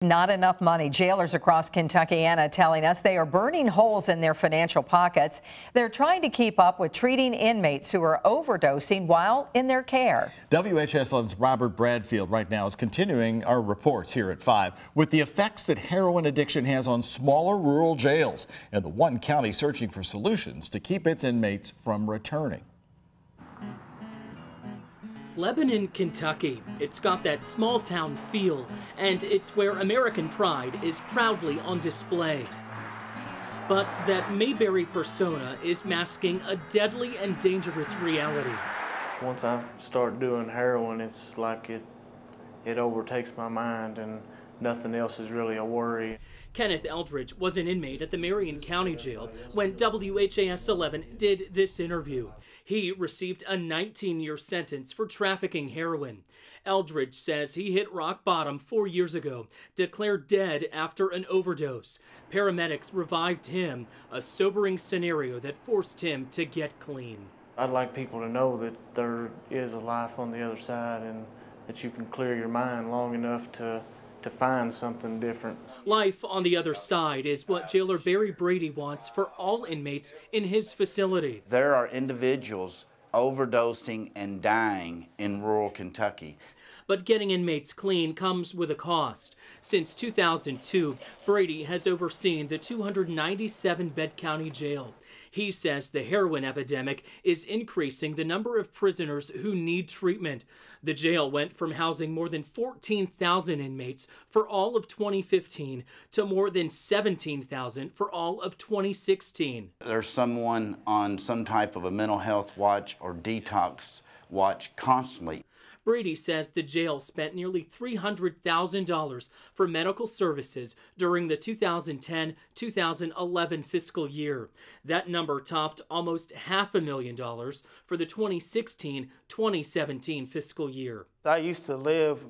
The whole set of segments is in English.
Not enough money. Jailers across Kentuckiana telling us they are burning holes in their financial pockets. They're trying to keep up with treating inmates who are overdosing while in their care. WHS 11's Robert Bradfield right now is continuing our reports here at 5 with the effects that heroin addiction has on smaller rural jails and the one county searching for solutions to keep its inmates from returning. Lebanon, Kentucky. It's got that small town feel, and it's where American pride is proudly on display. But that Mayberry persona is masking a deadly and dangerous reality. Once I start doing heroin, it's like it overtakes my mind and nothing else is really a worry. Kenneth Eldridge was an inmate at the Marion County Jail when WHAS 11 did this interview. He received a 19-year sentence for trafficking heroin. Eldridge says he hit rock bottom 4 years ago, declared dead after an overdose. Paramedics revived him, a sobering scenario that forced him to get clean. I'd like people to know that there is a life on the other side and that you can clear your mind long enough to find something different. Life on the other side is what jailer Barry Brady wants for all inmates in his facility. There are individuals overdosing and dying in rural Kentucky. But getting inmates clean comes with a cost. Since 2002, Brady has overseen the 297-bed county jail. He says the heroin epidemic is increasing the number of prisoners who need treatment. The jail went from housing more than 14,000 inmates for all of 2015 to more than 17,000 for all of 2016. There's someone on some type of a mental health watch or detox watch constantly. Brady says the jail spent nearly $300,000 for medical services during the 2010-2011 fiscal year. That number topped almost $500,000 for the 2016-2017 fiscal year. I used to live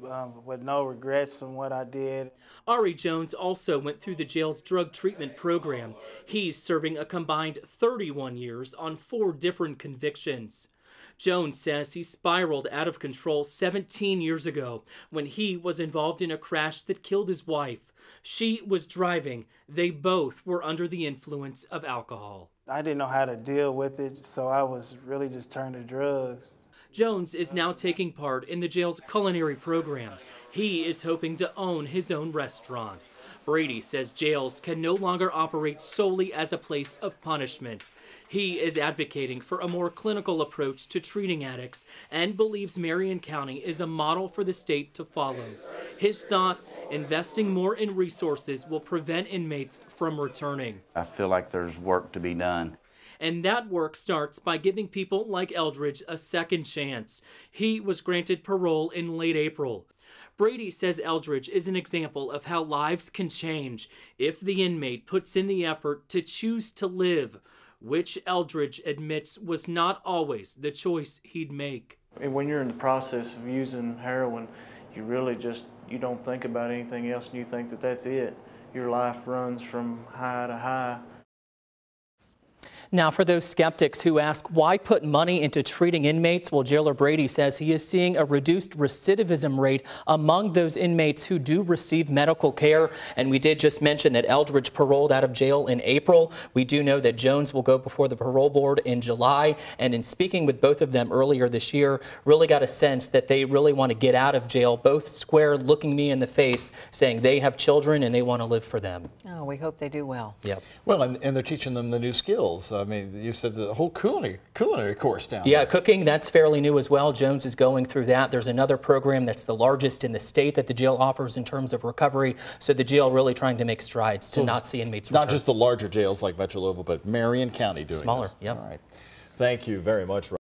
with no regrets in what I did. Ari Jones also went through the jail's drug treatment program. He's serving a combined 31 years on 4 different convictions. Jones says he spiraled out of control 17 years ago when he was involved in a crash that killed his wife. She was driving. They both were under the influence of alcohol. I didn't know how to deal with it, so I was really just turned to drugs. Jones is now taking part in the jail's culinary program. He is hoping to own his own restaurant. Brady says jails can no longer operate solely as a place of punishment. He is advocating for a more clinical approach to treating addicts and believes Marion County is a model for the state to follow. His thought, investing more in resources will prevent inmates from returning. I feel like there's work to be done. And that work starts by giving people like Eldridge a second chance. He was granted parole in late April. Brady says Eldridge is an example of how lives can change if the inmate puts in the effort to choose to live, which Eldridge admits was not always the choice he'd make. And when you're in the process of using heroin, you really you don't think about anything else and you think that that's it. Your life runs from high to high. Now, for those skeptics who ask why put money into treating inmates, well, jailer Brady says he is seeing a reduced recidivism rate among those inmates who do receive medical care. And we did just mention that Eldridge paroled out of jail in April. We do know that Jones will go before the parole board in July. And in speaking with both of them earlier this year, really got a sense that they really want to get out of jail, both square looking me in the face, saying they have children and they want to live for them. Oh, we hope they do well. Yep. Well, and they're teaching them the new skills. I mean, you said the whole culinary course down there. Yeah, cooking, that's fairly new as well. Jones is going through that. There's another program that's the largest in the state that the jail offers in terms of recovery. So the jail really trying to make strides to not see inmates return. Not just the larger jails like Metro Louisville, but Marion County doing smaller, this. Yep. All right. Thank you very much, Rob.